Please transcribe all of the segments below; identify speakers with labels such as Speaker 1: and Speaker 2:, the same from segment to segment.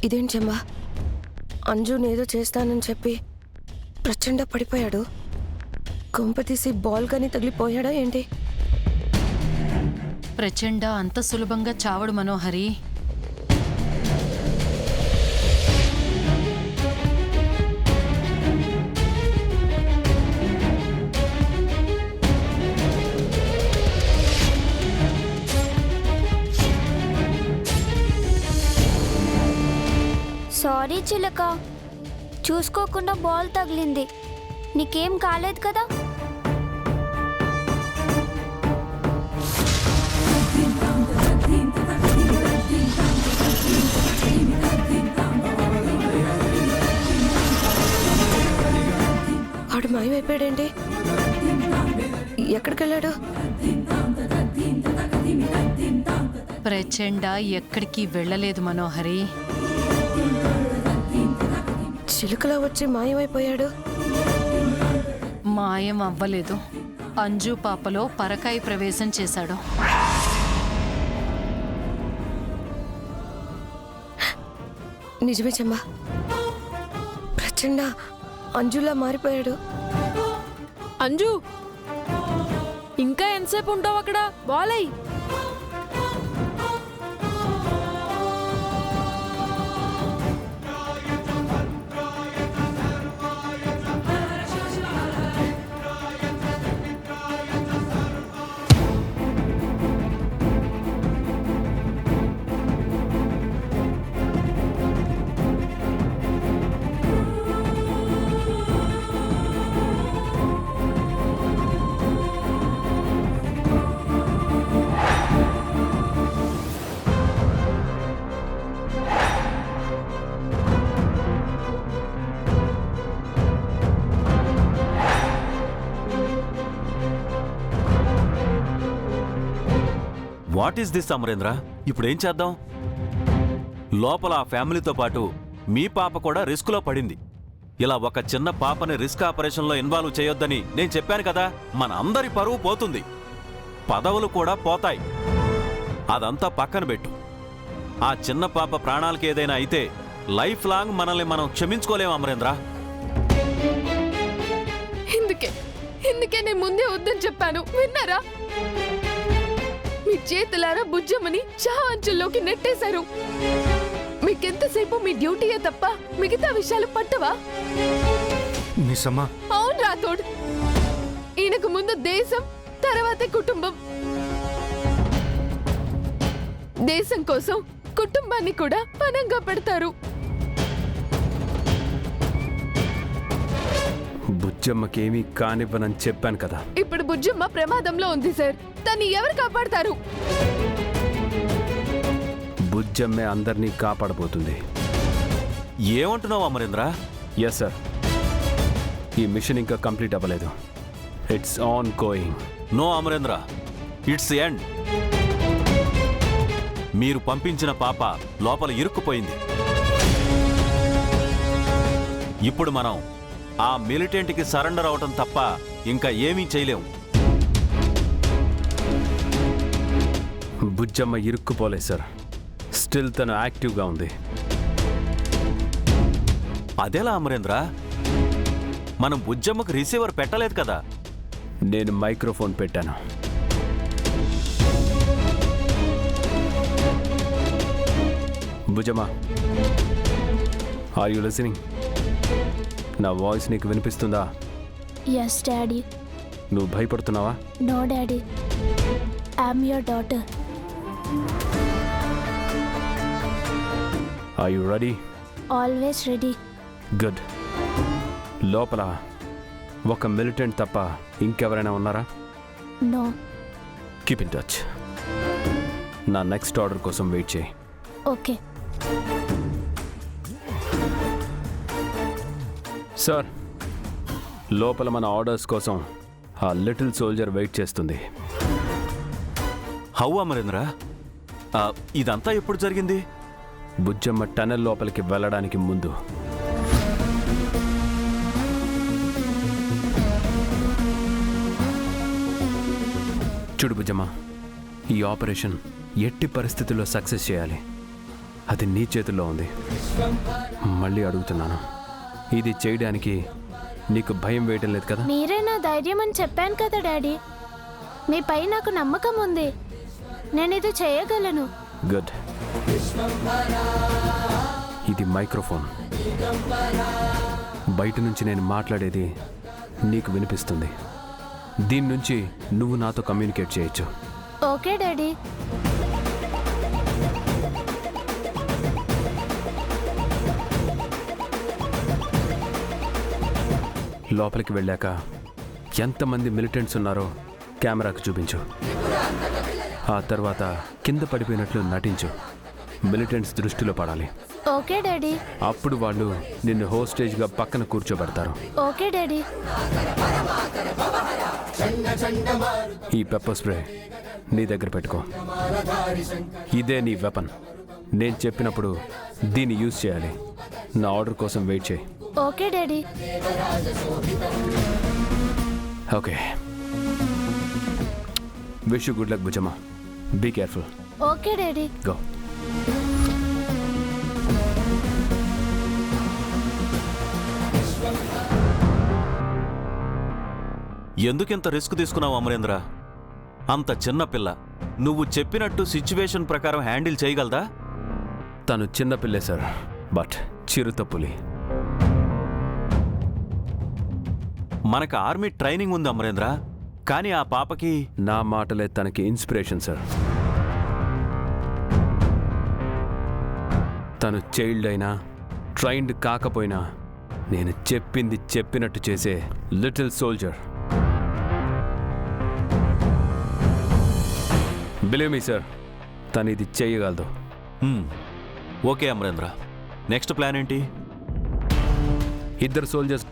Speaker 1: ఇదేంటమ్మా, అంజునేదో చేస్తానని చెప్పి ప్రచండ పడిపోయాడు. కొంపతీసి బాల్ కానీ తగిలిపోయాడా ఏంటి?
Speaker 2: ప్రచండ అంత సులభంగా చావడు మనోహరి.
Speaker 3: సారీ చిలక, చూసుకోకుండా బాల్ తగిలింది. నీకేం కాలేదు కదా?
Speaker 1: వాడు మాయమైపోయాడేంటి? ఎక్కడికి వెళ్ళాడు?
Speaker 2: ప్రచండ ఎక్కడికి వెళ్ళలేదు మనోహరి.
Speaker 1: చిలుకలా వచ్చి మాయమైపోయాడు.
Speaker 2: మాయం అవ్వలేదు, అంజు పాపలో పరకాయ ప్రవేశం చేశాడు.
Speaker 1: నిజమే చెమ్మా, ప్రచండ అంజులా మారిపోయాడు.
Speaker 4: అంజు, ఇంకా ఎంతసేపు ఉంటావు అక్కడ? బాల్ అయ్యి.
Speaker 5: What is this Amarendra? ఇప్పుడేం చేద్దాం? లోపల ఆ ఫ్యామిలీతో పాటు మీ పాప కూడా రిస్కులో పడింది. ఇలా ఒక చిన్న పాపని రిస్క్ ఆపరేషన్లో ఇన్వాల్వ్ చేయొద్దని నేను చెప్పాను కదా. మన అందరి పరువు పోతుంది, పదవులు కూడా పోతాయి. అదంతా పక్కన పెట్టు. ఆ చిన్న పాప ప్రాణాలకి ఏదైనా అయితే లైఫ్ లాంగ్ మనల్ని మనం క్షమించుకోలేము అమరేంద్ర.
Speaker 4: ఇందుకే నేను ముందే వద్దని చెప్పాను, విన్నారా? మీ చేతులారా బుజ్జమ్మని చావంచుల్లోకి నెట్టేశారు. మీకెంతసేపు మీ డ్యూటీయే తప్ప మిగతా విషయాలు పట్టవా? అవును రాథోడ్, ఈయనకు ముందు దేశం, తర్వాతే కుటుంబం. దేశం కోసం కుటుంబాన్ని కూడా పనంగా పెడతారు.
Speaker 6: బుజ్జమ్మకేమీ కానివ్వనని చెప్పాను కదా.
Speaker 4: ఇప్పుడు బుజ్జమ్మ ప్రమాదంలో ఉంది సార్. తన్ని ఎవరు కాపాడతారు?
Speaker 6: బుజ్జమ్మే అందరినీ కాపాడబోతుంది.
Speaker 5: ఏమంటున్నావు అమరేంద్ర?
Speaker 6: ఎస్ సార్, ఈ మిషన్ ఇంకా కంప్లీట్ అవ్వలేదు. It's ongoing.
Speaker 5: No Amarendra, it's end. మీరు పంపించిన పాప లోపల ఇరుక్కుపోయింది. ఇప్పుడు మనం ఆ మిలిటెంట్కి సరెండర్ అవటం తప్ప ఇంకా ఏమీ చేయలేం.
Speaker 6: బుజ్జమ్మ ఇరుక్కుపోలేదు సార్, స్టిల్ తను యాక్టివ్గా ఉంది.
Speaker 5: అదెలా అమరేంద్ర? మనం బుజ్జమ్మకు రిసీవర్ పెట్టలేదు కదా.
Speaker 6: నేను మైక్రోఫోన్ పెట్టాను. Bujjamma, are you listening? నా వాయిస్ నీకు వినిపిస్తుందా?
Speaker 3: Yes daddy.
Speaker 6: నువ్వు భయపడుతున్నావా?
Speaker 3: No daddy, I'm your daughter.
Speaker 6: Are you ready?
Speaker 3: Always ready.
Speaker 6: Good. లోపల ఒక మిలిటెంట్ తప్ప ఇంకెవరైనా ఉన్నారా?
Speaker 3: నో.
Speaker 6: Keep in touch. నా నెక్స్ట్ ఆర్డర్ కోసం వెయిట్ చేయి.
Speaker 3: Okay
Speaker 6: sir. లోపల మన ఆర్డర్స్ కోసం ఆ లిటిల్ సోల్జర్ వెయిట్ చేస్తుంది.
Speaker 5: హౌ అమరేంద్ర? ఇదంతా ఎప్పుడు జరిగింది?
Speaker 6: బుజ్జమ్మ టనెల్ లోపలికి వెళ్ళడానికి ముందు. చూడు బుజ్జమ్మ, ఈ ఆపరేషన్ ఎట్టి పరిస్థితుల్లో సక్సెస్ చేయాలి. అది నీ చేతుల్లో ఉంది. మళ్ళీ అడుగుతున్నాను, ఇది చేయడానికి నీకు భయం వేయటం లేదు కదా?
Speaker 3: మీరే నా ధైర్యం అని చెప్పాను కదా డాడీ. మీపై నాకు నమ్మకం ఉంది. నేను ఇది చేయగలను.
Speaker 6: గుడ్. ఇది మైక్రోఫోన్. బయట నుంచి నేను మాట్లాడేది నీకు వినిపిస్తుంది. దీని నుంచి నువ్వు నాతో కమ్యూనికేట్ చేయొచ్చు.
Speaker 3: Okay daddy.
Speaker 6: లోపలికి వెళ్ళాక ఎంతమంది మిలిటెంట్స్ ఉన్నారో కెమెరాకు చూపించు. ఆ తర్వాత కింద పడిపోయినట్లు నటించు. మిలిటెంట్స్ దృష్టిలో పడాలి.
Speaker 3: Okay daddy.
Speaker 6: అప్పుడు వాళ్ళు నిన్ను హోస్టేజ్గా పక్కన కూర్చోబెడతారు.
Speaker 3: Okay daddy.
Speaker 6: ఈ పెప్పర్ స్ప్రే నీ దగ్గర పెట్టుకో. ఇదే నీ వెపన్. నేను చెప్పినప్పుడు దీన్ని యూజ్ చేయాలి. నా ఆర్డర్ కోసం వెయిట్ చేయి.
Speaker 3: Okay daddy.
Speaker 6: Okay. Wish you good luck Bujjamma. Be careful.
Speaker 3: Okay daddy.
Speaker 6: Go.
Speaker 5: ఎందుకింత రిస్క్ తీసుకున్నావు అమరేంద్ర? అంత చిన్న పిల్ల, నువ్వు చెప్పినట్టు సిచ్యువేషన్ ప్రకారం హ్యాండిల్ చేయగలదా?
Speaker 6: తను చిన్నపిల్లే సార్, బట్ చిరుతపులి.
Speaker 5: మనకు ఆర్మీ ట్రైనింగ్ ఉంది అమరేంద్ర, కానీ ఆ పాపకి
Speaker 6: నా మాటలే తనకి ఇన్స్పిరేషన్ సార్. తను చైల్డ్ అయినా ట్రైన్డ్ కాకపోయినా నేను చెప్పింది చెప్పినట్టు చేసే little soldier. Believe me sir, తను ఇది చేయగలదు.
Speaker 5: ఓకే అమరేంద్ర, నెక్స్ట్ ప్లాన్ ఏంటి?
Speaker 6: ఇద్దరు సోల్జర్స్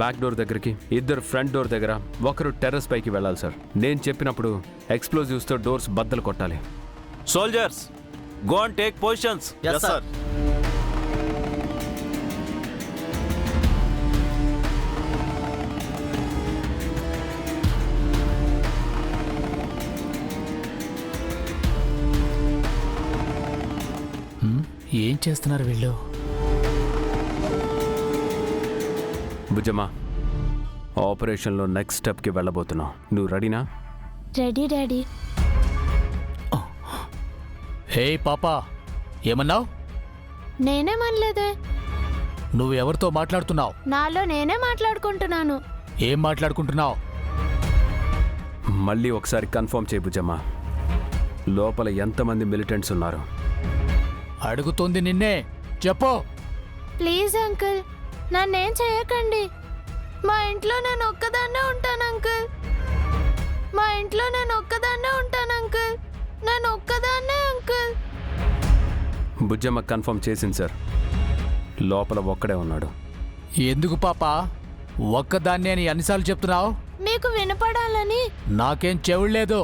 Speaker 6: బ్యాక్ డోర్ దగ్గరికి, ఇద్దరు ఫ్రంట్ డోర్ దగ్గర, ఒకరు టెర్రస్ పైకి వెళ్ళాలి సార్. నేను చెప్పినప్పుడు ఎక్స్ప్లోజివ్స్తో డోర్స్ బద్దలు కొట్టాలి.
Speaker 5: Soldiers, go and take positions.
Speaker 7: Yes, sir.
Speaker 8: ఏం చేస్తున్నారు వీళ్ళు?
Speaker 6: భుజమ్మా, ఆపరేషన్లో నెక్స్ట్ స్టెప్కి వెళ్ళబోతున్నావు. నువ్వు రెడీనా?
Speaker 3: Ready daddy.
Speaker 8: హే పాపా, ఏమన్నావు?
Speaker 3: నేనేమనలేదే.
Speaker 8: నువ్వు ఎవరితో మాట్లాడుతున్నావు?
Speaker 3: నాలో నేనే మాట్లాడుకుంటున్నాను.
Speaker 8: ఏం మాట్లాడుకుంటున్నావు?
Speaker 6: మళ్ళీ ఒకసారి కన్ఫర్మ్ చేయి భుజమ్మా. లోపల ఎంతమంది మిలిటెంట్స్ ఉన్నారు?
Speaker 8: అడుగుతోంది నిన్నే, చెప్పు.
Speaker 3: ప్లీజ్ అంకుల్, నన్నేం చేయకండి. మా ఇంట్లో నేను ఒక్కదాన్నే ఉంటాను అంకుల్. మా ఇంట్లో నేను ఒక్కదాన్నే ఉంటాను అంకుల్. నేను ఒక్కదాన్నే అంకుల్.
Speaker 6: భుజమ్మ కన్ఫర్మ్ చేసింది సార్. లోపల ఒక్కడే ఉన్నాడు.
Speaker 8: ఎందుకు పాపా ఒక్కదాన్ని అని అన్నిసార్లు చెప్తున్నావు?
Speaker 3: మీకు వినపడాలని.
Speaker 8: నాకేం చెవుడు లేదు.